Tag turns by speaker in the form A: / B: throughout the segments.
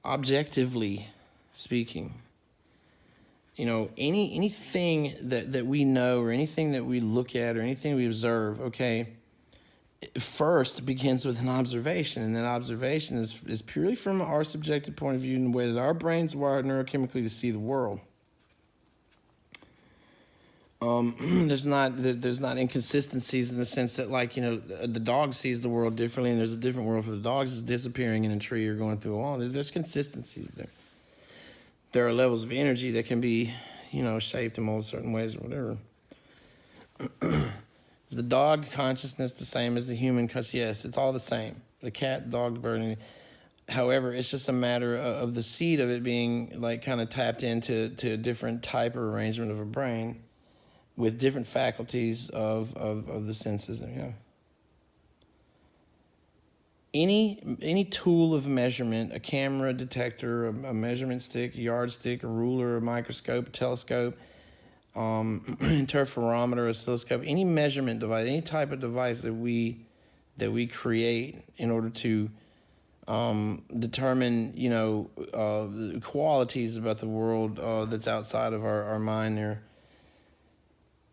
A: objectively speaking, anything that we know or anything that we look at or anything we observe, okay, first begins with an observation, and that observation is purely from our subjective point of view in the way that our brains wired neurochemically to see the world. There's not inconsistencies in the sense that, like, the dog sees the world differently, and there's a different world for the dogs is disappearing in a tree or going through a wall. There's consistencies there. There are levels of energy that can be, shaped and molded certain ways or whatever. Is the dog consciousness the same as the human? Because yes, it's all the same. The cat, the dog, the bird. However, it's just a matter of the seed of it being like kind of tapped into a different type or arrangement of a brain with different faculties of the senses. Any tool of measurement, a camera, a detector, a measurement stick, a yardstick, a ruler, a microscope, a telescope, interferometer, oscilloscope, any measurement device, any type of device that we create in order to determine, the qualities about the world that's outside of our mind there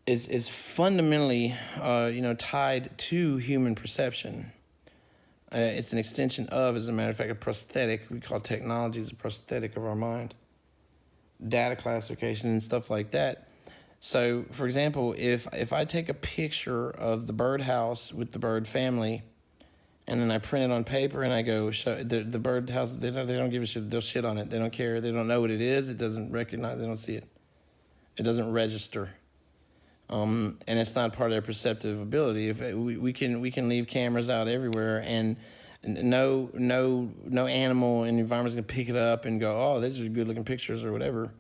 A: is fundamentally, tied to human perception. It's an extension of, as a matter of fact, a prosthetic. We call technology as a prosthetic of our mind. Data classification and stuff like that. So, for example, if I take a picture of the birdhouse with the bird family, and then I print it on paper and I go show the birdhouse, they don't give a shit. They'll shit on it. They don't care. They don't know what it is. It doesn't recognize. They don't see it. It doesn't register. And it's not part of their perceptive ability. If we can leave cameras out everywhere, and no animal in the environment is gonna pick it up and go, oh, these are good looking pictures or whatever.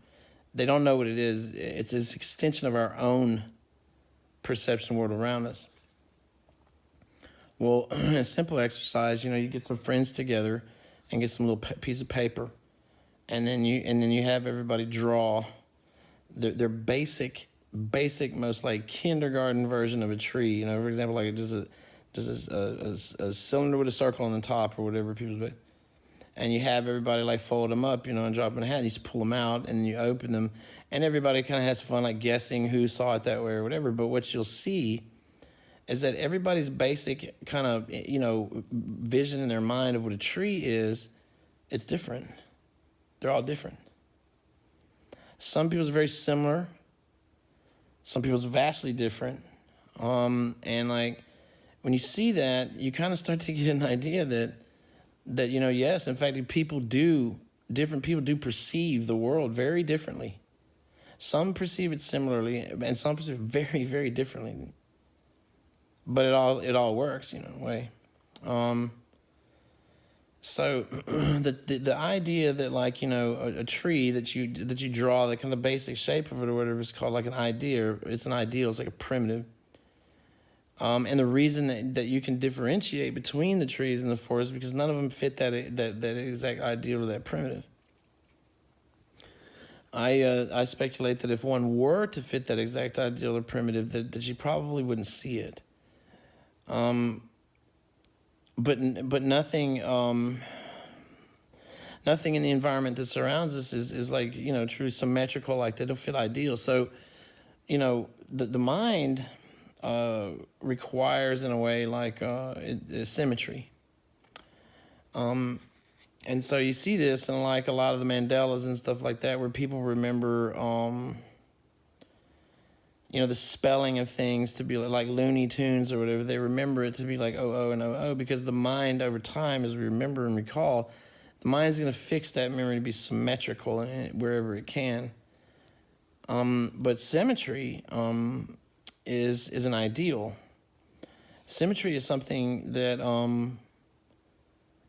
A: They don't know what it is. It's this extension of our own perception world around us. Well, a simple exercise, you get some friends together and get some little piece of paper, and then you have everybody draw their basic, most like kindergarten version of a tree. For example, like just a cylinder with a circle on the top or whatever people's big. And you have everybody like fold them up, and drop them in a hat. And you just pull them out and you open them, and everybody kind of has fun like guessing who saw it that way or whatever. But what you'll see is that everybody's basic kind of vision in their mind of what a tree is, it's different. They're all different. Some people's very similar. Some people's vastly different. And like when you see that, you kind of start to get an idea that yes, in fact, different people do perceive the world very differently. Some perceive it similarly, and some perceive it very, very differently. But it all works, in a way. So the idea that like a tree that you draw, the kind of basic shape of it or whatever is called like an idea. It's an ideal. It's like a primitive. And the reason that you can differentiate between the trees in the forest is because none of them fit that exact ideal or that primitive. I speculate that if one were to fit that exact ideal or primitive, that you probably wouldn't see it. But nothing nothing in the environment that surrounds us is like truly symmetrical, like they don't fit ideal. So the mind requires in a way like symmetry. And so you see this in like a lot of the Mandelas and stuff like that, where people remember the spelling of things to be like Looney Tunes or whatever. They remember it to be like oh and oh because the mind over time, as we remember and recall, the mind's going to fix that memory to be symmetrical wherever it can. But symmetry is an ideal. Symmetry is something that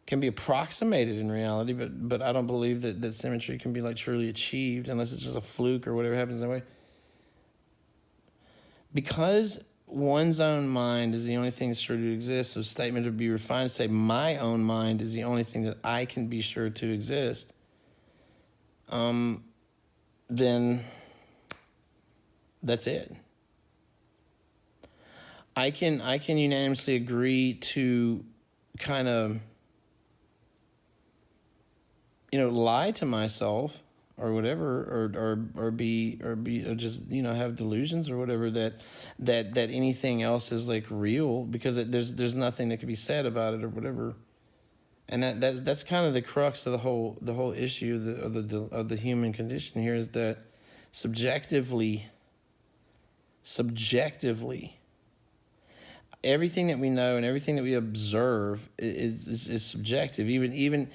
A: can be approximated in reality, but I don't believe that symmetry can be like truly achieved unless it's just a fluke or whatever happens that way. Because one's own mind is the only thing that's sure to exist, so a statement would be refined to say my own mind is the only thing that I can be sure to exist. Then that's it. I can unanimously agree to kind of lie to myself or whatever, or just have delusions or whatever that anything else is like real, because there's nothing that could be said about it or whatever. And that's kind of the crux of the whole issue of the human condition here, is that subjectively, everything that we know and everything that we observe is subjective. Even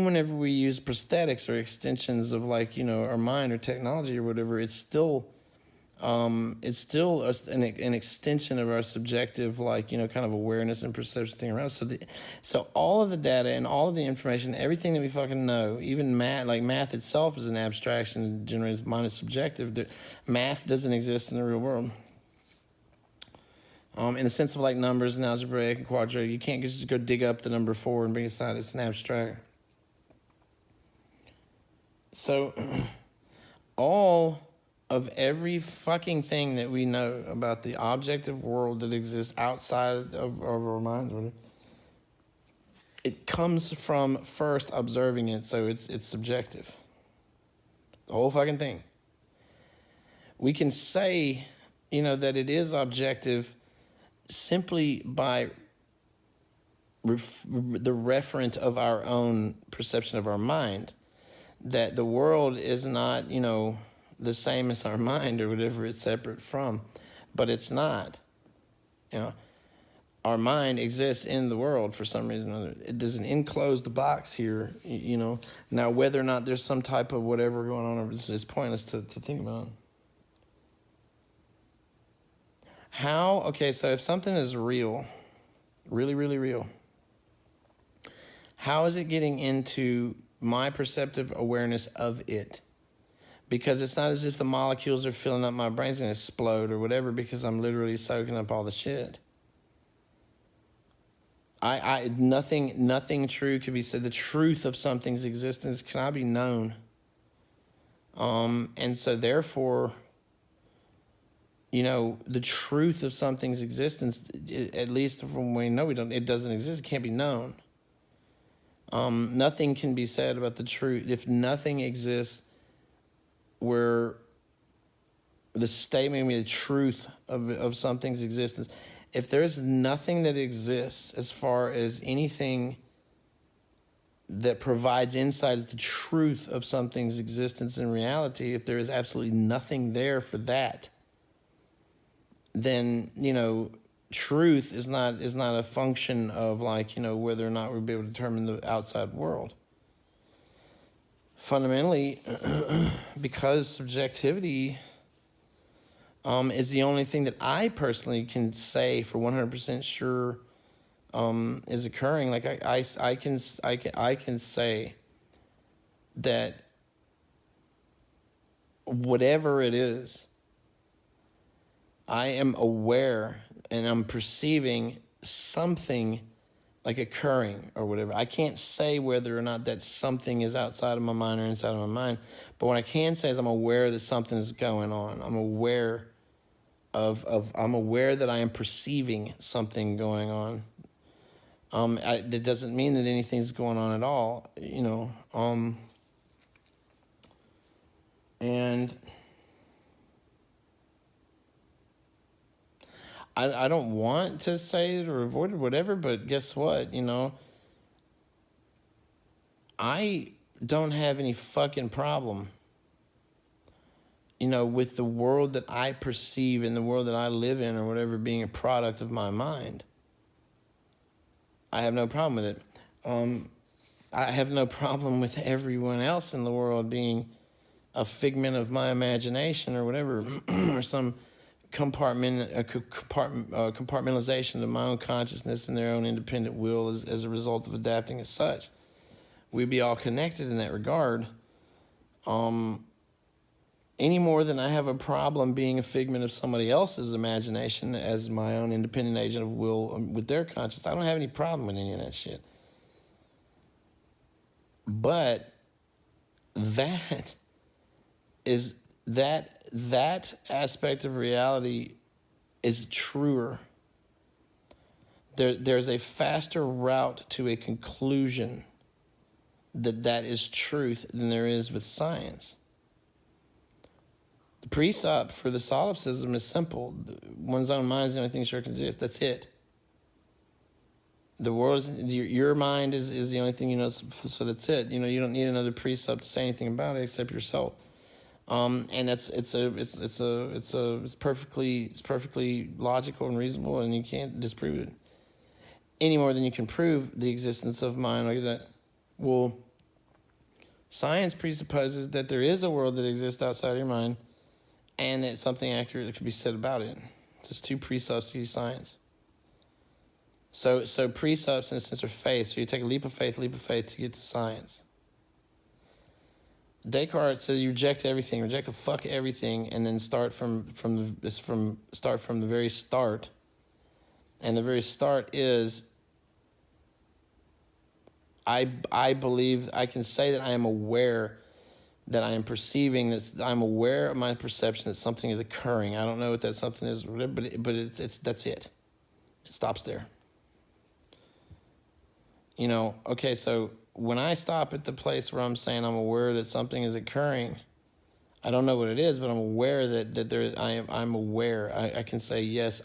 A: whenever we use prosthetics or extensions of our mind or technology or whatever, it's still an extension of our subjective kind of awareness and perception thing around. So all of the data and all of the information, everything that we fucking know, even math itself is an abstraction generated. Mind is subjective. Math doesn't exist in the real world. In the sense of numbers and algebraic and quadratic, you can't just go dig up the number 4 and bring it aside. It's an abstract. So all of every fucking thing that we know about the objective world that exists outside of our minds, it comes from first observing it, so it's subjective. The whole fucking thing. We can say, that it is objective simply by the referent of our own perception of our mind, that the world is not, the same as our mind or whatever it's separate from, but it's not. Our mind exists in the world for some reason or other. There's an enclosed box here, Now, whether or not there's some type of whatever going on, it's pointless to think about. So if something is real, really, really real, how is it getting into my perceptive awareness of it? Because it's not as if the molecules are filling up my brain's going to explode or whatever, because I'm literally soaking up all the shit. Nothing true could be said. The truth of something's existence cannot be known. And so therefore, the truth of something's existence, at least from what we know, it doesn't exist. It can't be known. Nothing can be said about the truth. If nothing exists where the statement, the truth of something's existence, if there's nothing that exists as far as anything that provides insight as the truth of something's existence in reality, if there is absolutely nothing there for that, then, truth is not a function of whether or not we'll be able to determine the outside world. Fundamentally, because subjectivity is the only thing that I personally can say for 100% sure is occurring. I can say that whatever it is, I am aware and I'm perceiving something occurring or whatever. I can't say whether or not that something is outside of my mind or inside of my mind, but what I can say is I'm aware that something is going on. I'm aware I'm aware that I am perceiving something going on. That doesn't mean that anything's going on at all, and I don't want to say it or avoid it or whatever, but guess what, I don't have any fucking problem, with the world that I perceive and the world that I live in or whatever being a product of my mind. I have no problem with it. I have no problem with everyone else in the world being a figment of my imagination or whatever, or some compartmentalization of my own consciousness and their own independent will as a result of adapting as such. We'd be all connected in that regard. Any more than I have a problem being a figment of somebody else's imagination as my own independent agent of will with their conscience. I don't have any problem with any of that shit. But that aspect of reality is truer. There's a faster route to a conclusion that is truth than there is with science. The precept for the solipsism is simple. One's own mind is the only thing sure can exist. That's it. The world is, your mind is the only thing you know, so that's it. You know, you don't need another precept to say anything about it except yourself. And it's perfectly logical and reasonable, and you can't disprove it any more than you can prove the existence of mind like that. Well, science presupposes that there is a world that exists outside your mind, and that something accurate could be said about it. Just two precepts to use science. So precepts in a sense are faith. So you take a leap of faith to get to science. Descartes says you reject everything, reject the fuck everything, and then start from the very start. And the very start is, I believe I can say that I am aware that I am perceiving this. I'm aware of my perception that something is occurring. I don't know what that something is, but it's that's it. It stops there. You know, okay, so when I stop at the place where I'm saying I'm aware that something is occurring, I don't know what it is, but I'm aware I'm aware. I can say, yes,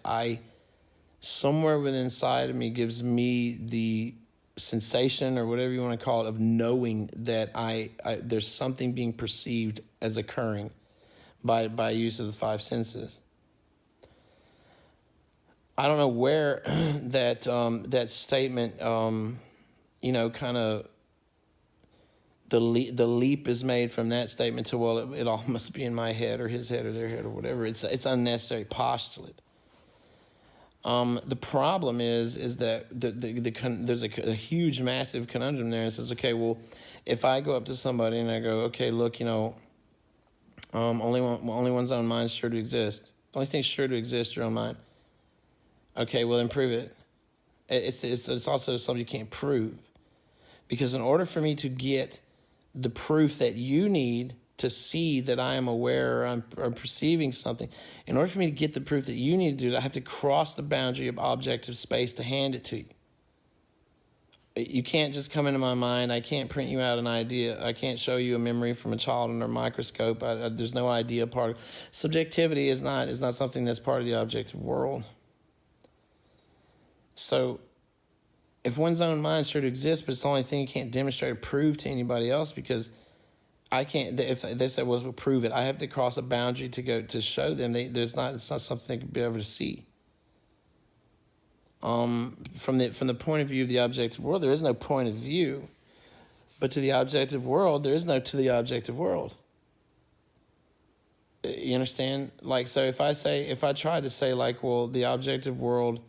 A: somewhere within inside of me gives me the sensation, or whatever you want to call it, of knowing that there's something being perceived as occurring by use of the five senses. I don't know where that statement, kind of the leap is made from that statement to, well, it all must be in my head or his head or their head or whatever. It's unnecessary postulate. The problem is that there's a huge, massive conundrum there. It says, okay, well, if I go up to somebody and I go, okay, look, only one's own mind is sure to exist. The only thing sure to exist, your own mind. Okay, well, then prove it. It's also something you can't prove, because in order for me to get the proof that you need to see that I am aware, or I'm perceiving something, in order for me to get the proof that you need to do it, I have to cross the boundary of objective space to hand it to you. You can't just come into my mind. I can't print you out an idea. I can't show you a memory from a child under a microscope. There's no idea part. Subjectivity is not something that's part of the objective world. So if one's own mind is sure to exist, but it's the only thing you can't demonstrate or prove to anybody else, because I can't. If they say, "Well, prove it," I have to cross a boundary to go to show them. It's not something they can be able to see. From the point of view of the objective world, there is no point of view, but to the objective world, there is no to the objective world. You understand? Like, so if I try to say, like, well, the objective world,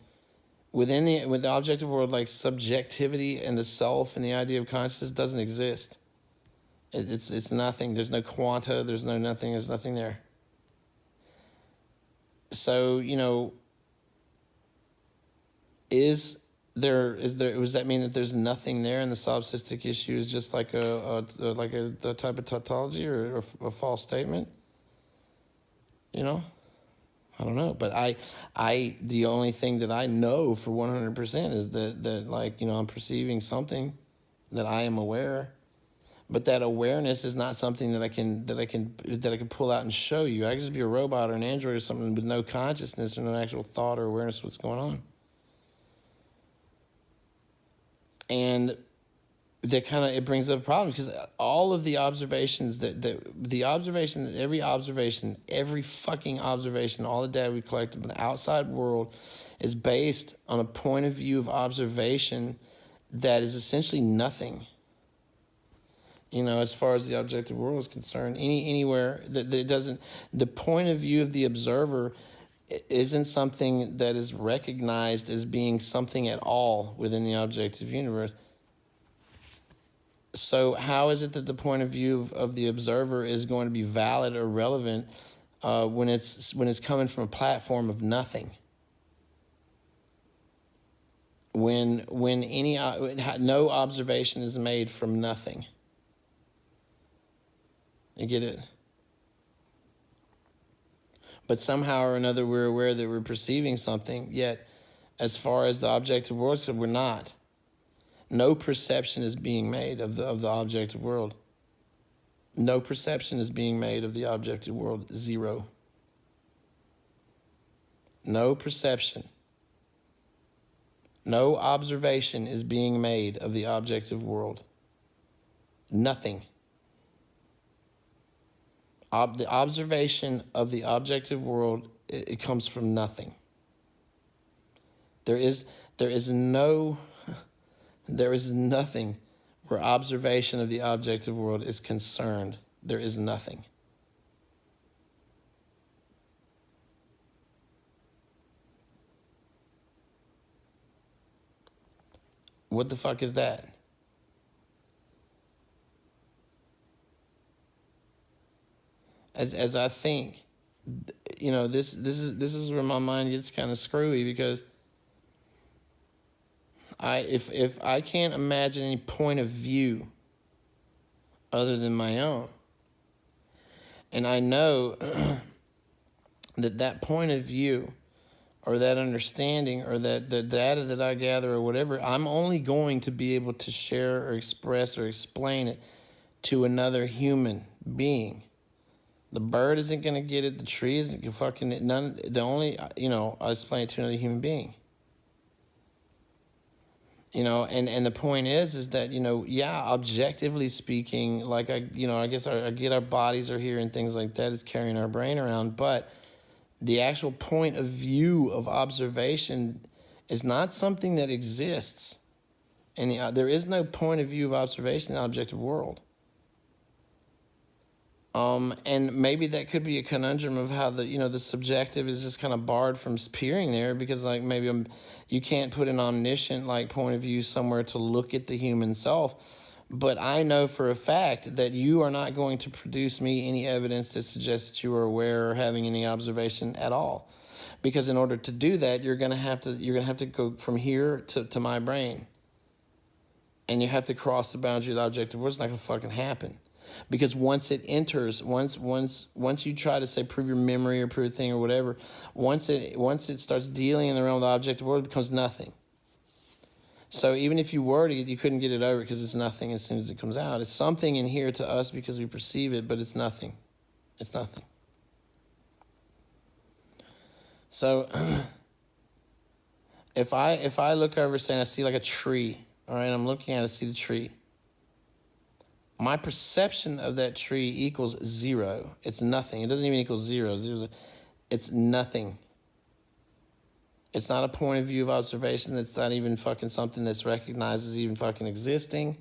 A: with the objective world, like subjectivity and the self and the idea of consciousness doesn't exist. It's nothing. There's no quanta. There's no nothing. There's nothing there. So, does that mean that there's nothing there, and the solipsistic issue is just like a type of tautology or a false statement? I don't know, but the only thing that I know for 100% is that I'm perceiving something, that I am aware, but that awareness is not something that I can pull out and show you. I can just be a robot or an android or something with no consciousness or no actual thought or awareness of what's going on. And it brings up a problem, because all of the observations every fucking observation, all the data we collected from the outside world is based on a point of view of observation that is essentially nothing. As far as the objective world is concerned, anywhere that it doesn't, the point of view of the observer isn't something that is recognized as being something at all within the objective universe. So how is it that the point of view of the observer is going to be valid or relevant when it's coming from a platform of nothing? When no observation is made from nothing. You get it? But somehow or another, we're aware that we're perceiving something, yet as far as the objective world is concerned, we're not. No perception is being made of the objective world. No perception is being made of the objective world. Zero. No perception. No observation is being made of the objective world. Nothing. The observation of the objective world, it comes from nothing. There is nothing where observation of the objective world is concerned. There is nothing. What the fuck is that? As I think, this is where my mind gets kind of screwy, because if I can't imagine any point of view other than my own, and I know that point of view, or that understanding, or that the data that I gather, or whatever, I'm only going to be able to share or express or explain it to another human being. The bird isn't going to get it. The tree isn't fucking none. The only, I explain it to another human being. And the point is that, objectively speaking, like I guess I get our bodies are here and things like that is carrying our brain around, but the actual point of view of observation is not something that exists. And there is no point of view of observation in the objective world. And maybe that could be a conundrum of how the subjective is just kind of barred from appearing there, because like maybe you can't put an omniscient like point of view somewhere to look at the human self. But I know for a fact that you are not going to produce me any evidence that suggests that you are aware or having any observation at all. Because in order to do that, you're gonna have to go from here to my brain. And you have to cross the boundary of the objective world. It's not gonna fucking happen. Because once it enters, once you try to say prove your memory or prove a thing or whatever, once it starts dealing in the realm of the objective world, it becomes nothing. So even if you couldn't get it over, because it's nothing as soon as it comes out. It's something in here to us because we perceive it, but it's nothing. It's nothing. So if I look over saying I see like a tree, all right, I'm looking at it, see the tree. My perception of that tree equals zero. It's nothing. It doesn't even equal zero. It's nothing. It's not a point of view of observation. That's not even fucking something that's recognized as even fucking existing.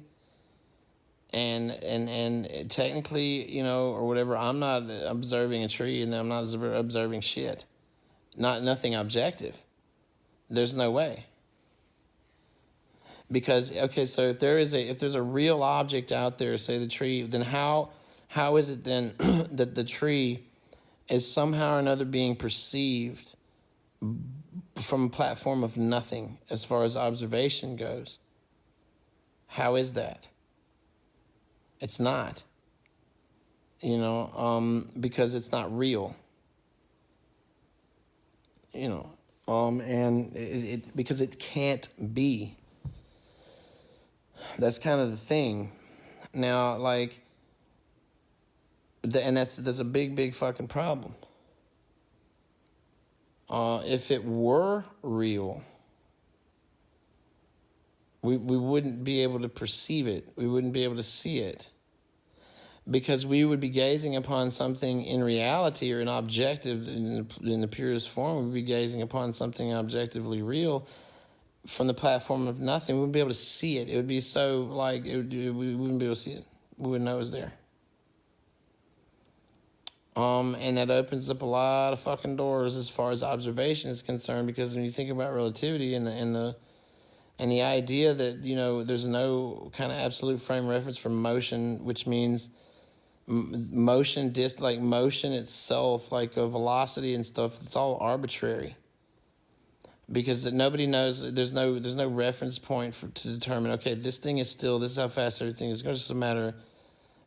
A: And technically, or whatever, I'm not observing a tree, and I'm not observing shit. Nothing objective. There's no way. Because, okay, so if there's a real object out there, say the tree, then how is it then that the tree is somehow or another being perceived from a platform of nothing as far as observation goes? How is that? It's not. Because it's not real. And because it can't be. That's kind of the thing. Now, that's a big fucking problem. If it were real, we wouldn't be able to perceive it. We wouldn't be able to see it. Because we would be gazing upon something in reality, or an objective in the purest form. We'd be gazing upon something objectively real from the platform of nothing. We wouldn't be able to see it. It would be so we wouldn't be able to see it. We wouldn't know it was there. And that opens up a lot of fucking doors as far as observation is concerned, because when you think about relativity and the idea that, there's no kind of absolute frame reference for motion, which means motion itself, like a velocity and stuff, it's all arbitrary. Because nobody knows, there's no reference point to determine, okay, this thing is still, this is how fast everything is going. It's just a matter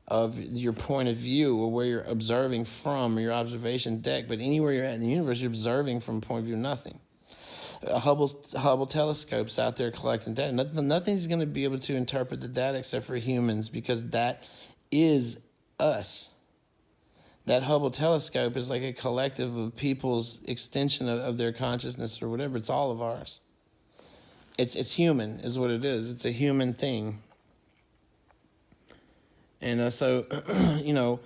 A: of your point of view, or where you're observing from, or your observation deck. But anywhere you're at in the universe, you're observing from a point of view of nothing. Hubble telescopes out there collecting data. Nothing's going to be able to interpret the data except for humans, because that is us. That Hubble telescope is like a collective of people's extension of their consciousness or whatever. It's all of ours. It's human is what it is. It's a human thing. And so, you know,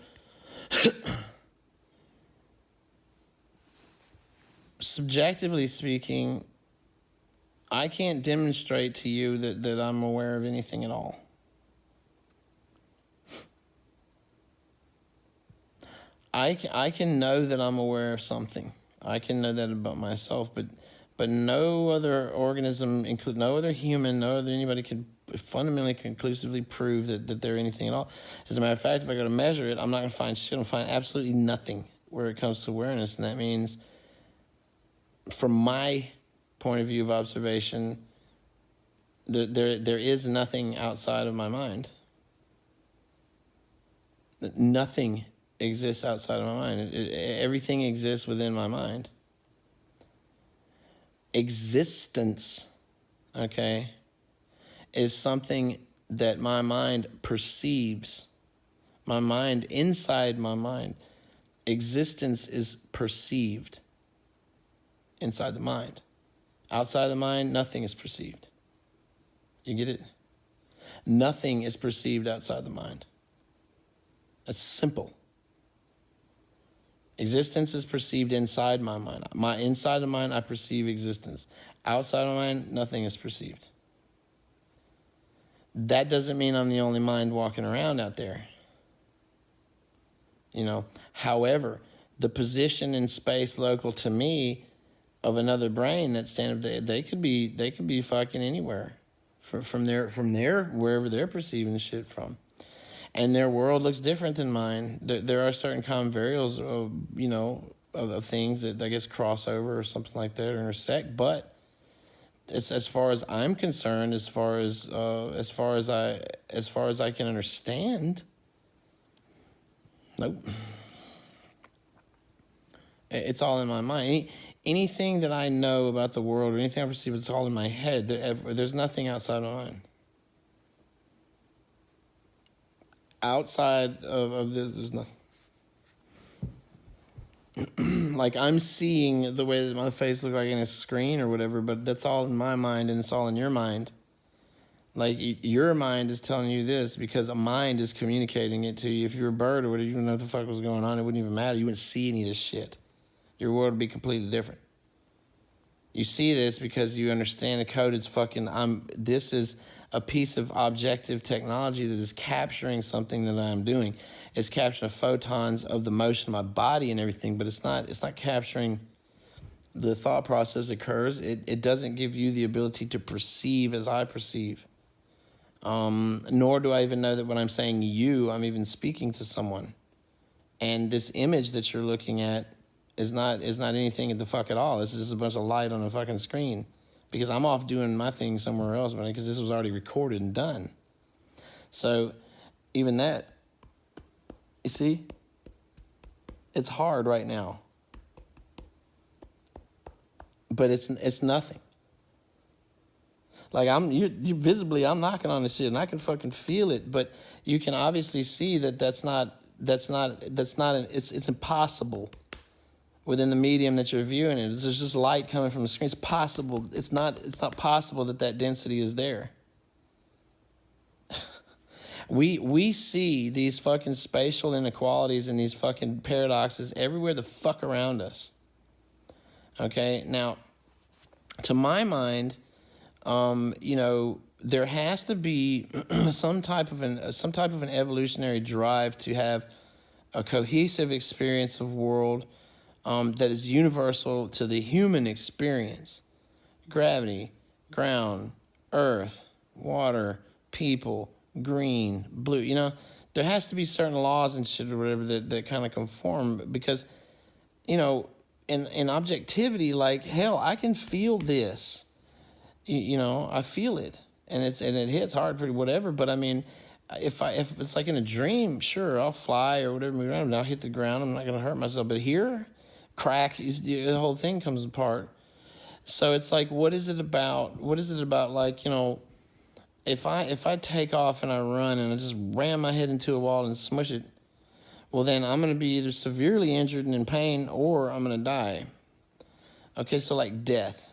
A: subjectively speaking, I can't demonstrate to you that I'm aware of anything at all. I can know that I'm aware of something. I can know that about myself, but no other organism, include no other human, no other anybody can fundamentally conclusively prove that they're anything at all. As a matter of fact, if I go to measure it, I'm not going to find shit. I'm going to find absolutely nothing where it comes to awareness, and that means, from my point of view of observation, there is nothing outside of my mind. Nothing exists outside of my mind. Everything exists within my mind. Existence, okay, is something that my mind perceives. My mind, inside my mind, existence is perceived inside the mind. Outside the mind, nothing is perceived. You get it? Nothing is perceived outside the mind. That's simple. Existence is perceived inside my mind. Inside the mind, I perceive existence. Outside of my mind, nothing is perceived. That doesn't mean I'm the only mind walking around out there. You know, however, the position in space local to me of another brain that stand up, they could be fucking anywhere, from their wherever they're perceiving the shit from. And their world looks different than mine. There are certain common variables, you know, of things that I guess cross over or something like that, or intersect. But it's, as far as I'm concerned, as far as I can understand, nope. It's all in my mind. Anything that I know about the world or anything I perceive, it's all in my head. There's nothing outside my mind. Outside of this, there's nothing. Like, I'm seeing the way that my face looks like in a screen or whatever, but that's all in my mind, and it's all in your mind. Like, your mind is telling you this because a mind is communicating it to you. If you're a bird or whatever, you don't know what the fuck was going on, it wouldn't even matter. You wouldn't see any of this shit. Your world would be completely different. You see this because you understand the code is this is a piece of objective technology that is capturing something that I'm doing. It's capturing photons of the motion of my body and everything, but it's not capturing the thought process occurs. It doesn't give you the ability to perceive as I perceive. Nor do I even know that when I'm saying you, I'm even speaking to someone. And this image that you're looking at is not anything at the fuck at all. It's just a bunch of light on a fucking screen. Because I'm off doing my thing somewhere else, but because this was already recorded and done. So even that, you see, it's hard right now. But it's nothing. Like, you visibly, I'm knocking on this shit and I can fucking feel it, but you can obviously see that it's impossible. Within the medium that you're viewing it, there's just light coming from the screen. It's possible. It's not possible that density is there. We see these fucking spatial inequalities and these fucking paradoxes everywhere the fuck around us. Okay, now, to my mind, you know, there has to be some type of an evolutionary drive to have a cohesive experience of world. That is universal to the human experience. Gravity, ground, earth, water, people, green, blue. You know, there has to be certain laws and shit or whatever that kind of conform, because, you know, in objectivity, like, hell, I can feel this. You know, I feel it, and it hits hard, pretty whatever. But I mean, if it's like in a dream, sure, I'll fly or whatever, move around, and I'll hit the ground. I'm not gonna hurt myself. But here, crack, the whole thing comes apart. So it's like, what is it about? What is it about? Like, if I take off and I run and I just ram my head into a wall and smush it, well, then I'm going to be either severely injured and in pain, or I'm going to die. Okay, so like death.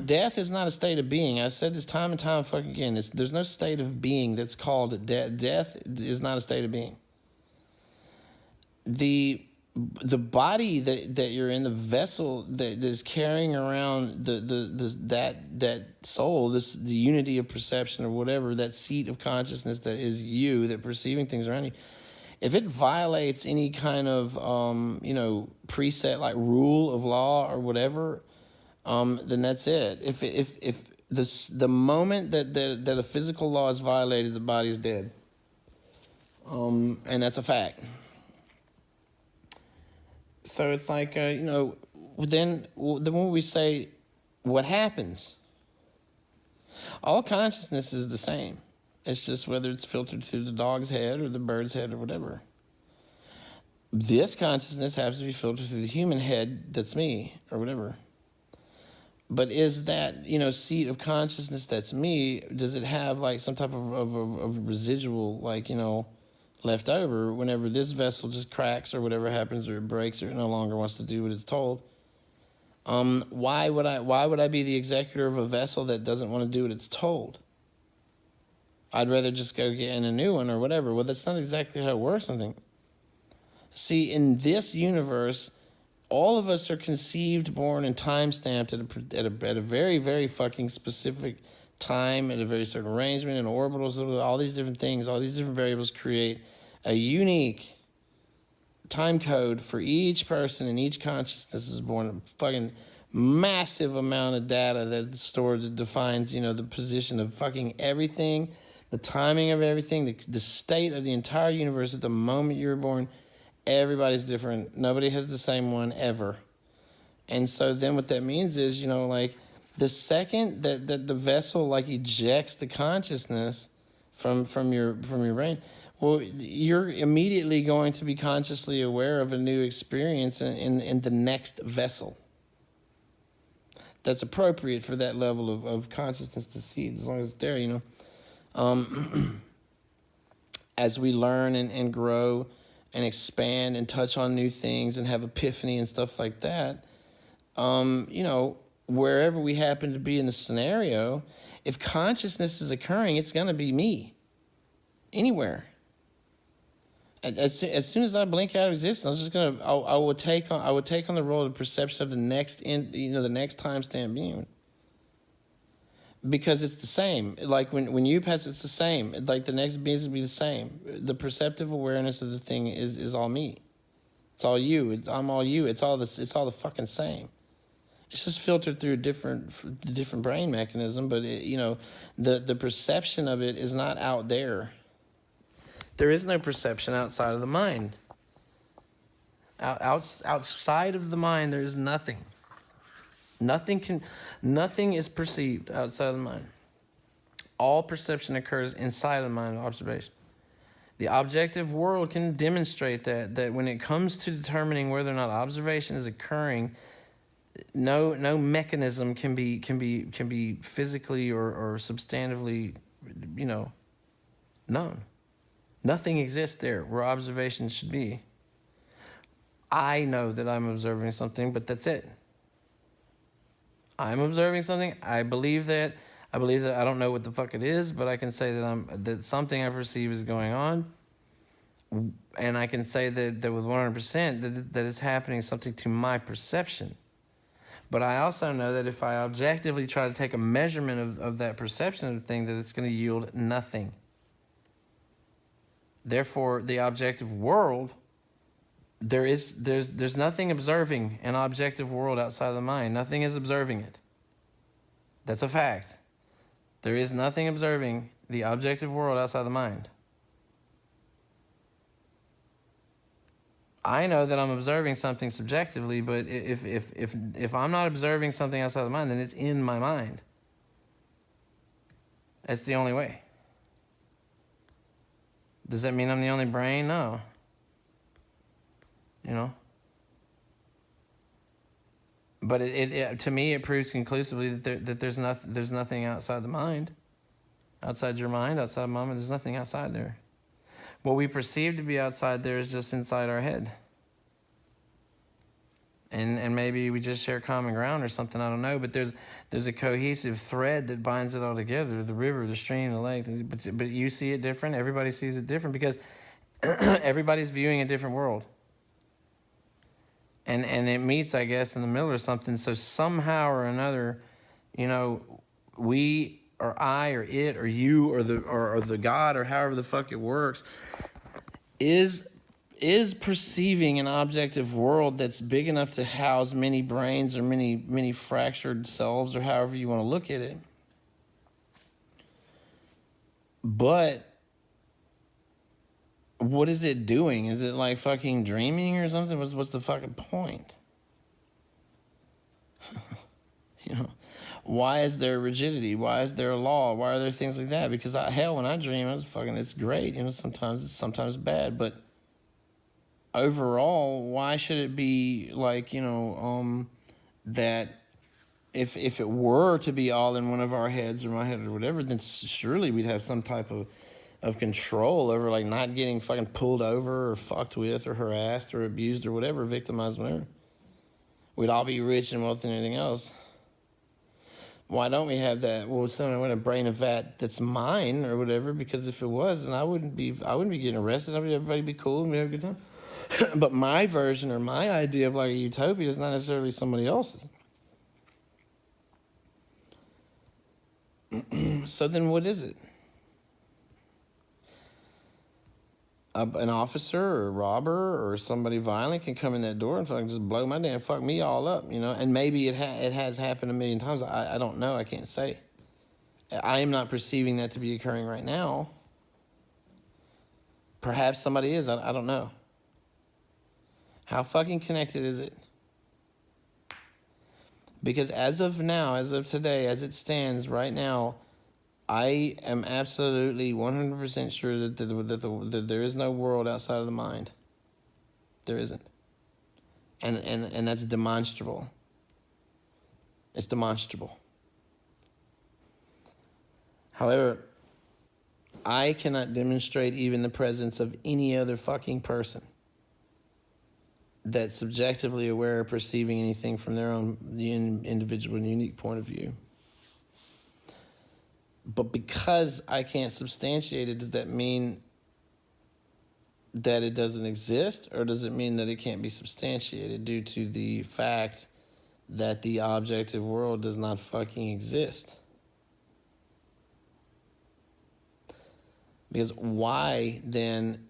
A: Death is not a state of being. I said this time and time fucking again. There's no state of being that's called death. Death is not a state of being. The body that you're in, the vessel that is carrying around that soul, the unity of perception or whatever, that seat of consciousness that is you, that perceiving things around you, if it violates any kind of preset, like rule of law or whatever, then that's it. If the moment that a physical law is violated, the body is dead. And that's a fact. So it's like, then when we say, what happens? All consciousness is the same. It's just whether it's filtered through the dog's head or the bird's head or whatever. This consciousness happens to be filtered through the human head, that's me, or whatever. But is that, seat of consciousness that's me, does it have like some type of residual, like, left over whenever this vessel just cracks or whatever happens, or it breaks, or it no longer wants to do what it's told? Why would I be the executor of a vessel that doesn't want to do what it's told? I'd rather just go get in a new one or whatever. Well, that's not exactly how it works, I think. See, in this universe, all of us are conceived, born, and time-stamped at a very, very fucking specific time, at a very certain arrangement, and orbitals, all these different things, all these different variables create a unique time code for each person, and each consciousness is born. A fucking massive amount of data that's stored that defines, the position of fucking everything, the timing of everything, the state of the entire universe at the moment you were born. Everybody's different. Nobody has the same one ever. And so then what that means is, like the second that the vessel like ejects the consciousness from your brain, well, you're immediately going to be consciously aware of a new experience in the next vessel that's appropriate for that level of consciousness to see, as long as it's there, as we learn and grow and expand and touch on new things and have epiphany and stuff like that, wherever we happen to be in the scenario, if consciousness is occurring, it's going to be me, anywhere. As soon as I blink out of existence, I would take on the role of perception of the next the next timestamp being. Because it's the same. Like when you pass, it's the same. Like the next being will be the same. The perceptive awareness of the thing is all me. It's all you. I'm all you. It's all the fucking same. It's just filtered through a different brain mechanism, but the perception of it is not out there. There is no perception outside of the mind. Outside of the mind, there is nothing. Nothing is perceived outside of the mind. All perception occurs inside of the mind of observation. The objective world can demonstrate that when it comes to determining whether or not observation is occurring, no mechanism can be physically or substantively, known. Nothing exists there where observation should be. I know that I'm observing something, but that's it. I'm observing something. I believe that. I don't know what the fuck it is, but I can say that something I perceive is going on, and I can say that with 100% that it's happening something to my perception. But I also know that if I objectively try to take a measurement of that perception of the thing, that it's going to yield nothing. Therefore, the objective world, there's nothing observing an objective world outside of the mind. Nothing is observing it. That's a fact. There is nothing observing the objective world outside the mind. I know that I'm observing something subjectively, but if I'm not observing something outside the mind, then it's in my mind. That's the only way. Does that mean I'm the only brain? No. But it to me it proves conclusively that there's nothing outside the mind, outside your mind, outside my mind. There's nothing outside there. What we perceive to be outside there is just inside our head. And maybe we just share common ground or something, I don't know. But there's a cohesive thread that binds it all together, the river, the stream, the lake. But you see it different, everybody sees it different because everybody's viewing a different world. And it meets, I guess, in the middle or something. So somehow or another, we or I or it or you or the God or however the fuck it works is perceiving an objective world that's big enough to house many brains or many fractured selves or however you want to look at it. But what is it doing? Is it like fucking dreaming or something? What's the fucking point? Why is there rigidity? Why is there a law? Why are there things like that? Because hell, when I dream, it's great. Sometimes bad, but overall, why should it be like, that if it were to be all in one of our heads or my head or whatever, then surely we'd have some type of control over like not getting fucking pulled over or fucked with or harassed or abused or whatever, victimized, whatever. We'd all be rich and wealthy and anything else. Why don't we have that? Well, someone would have brain of that that's mine or whatever, because if it was, then I wouldn't be getting arrested. Everybody'd be cool and we have a good time. But my version or my idea of like a utopia is not necessarily somebody else's. So then what is it? An officer or a robber or somebody violent can come in that door and fucking just blow my damn fuck me all up, And maybe it has happened a million times. I don't know. I can't say. I am not perceiving that to be occurring right now. Perhaps somebody is. I don't know. How fucking connected is it? Because as of now, as of today, as it stands right now, I am absolutely 100% sure that there is no world outside of the mind. There isn't. And that's demonstrable. It's demonstrable. However, I cannot demonstrate even the presence of any other fucking person that's subjectively aware or perceiving anything from their own individual and unique point of view. But because I can't substantiate it, does that mean that it doesn't exist? Or does it mean that it can't be substantiated due to the fact that the objective world does not fucking exist? Because why then,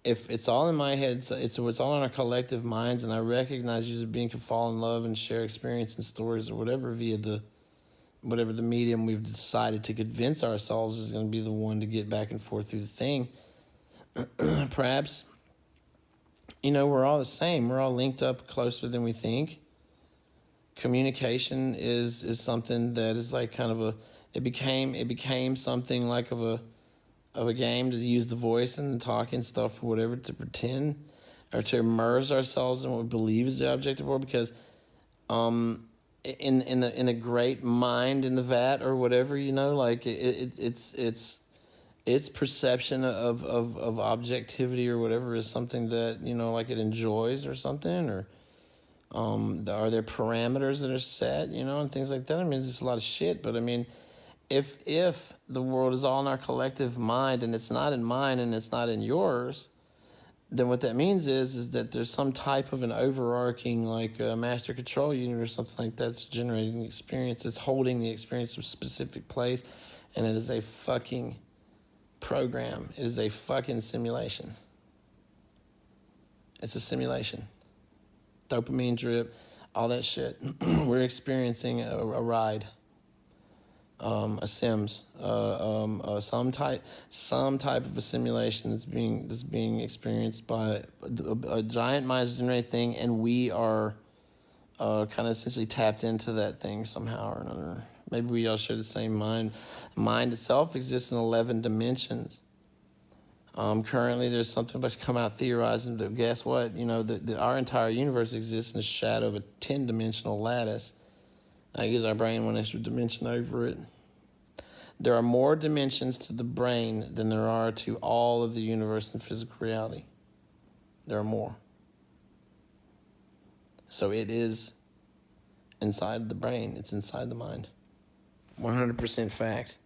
A: if it's all in my head, it's all in our collective minds, and I recognize you as a being can fall in love and share experience and stories or whatever via whatever the medium we've decided to convince ourselves is going to be the one to get back and forth through the thing. Perhaps, we're all the same. We're all linked up closer than we think. Communication is something that is like kind of it became something like of a game to use the voice and talk and stuff or whatever to pretend or to immerse ourselves in what we believe is the objective world, because in the great mind in the vat or whatever, like its perception of objectivity or whatever is something that like it enjoys or something, or are there parameters that are set, and things like that. I mean, there's a lot of shit, but I mean, if the world is all in our collective mind and it's not in mine and it's not in yours, then what that means is that there's some type of an overarching like master control unit or something like that's generating the experience. It's holding the experience of a specific place, and it is a fucking program. It is a fucking simulation. It's a simulation. Dopamine drip, all that shit. We're experiencing a ride. A Sims, some type of a simulation that's being experienced by a giant mind-generated thing, and we are kind of essentially tapped into that thing somehow or another. Maybe we all share the same mind. Mind itself exists in 11 dimensions. Currently, there's something about to come out theorizing that guess what? Our entire universe exists in the shadow of a 10-dimensional lattice. That gives our brain one extra dimension over it. There are more dimensions to the brain than there are to all of the universe and physical reality. There are more. So it is inside the brain. It's inside the mind. 100% fact.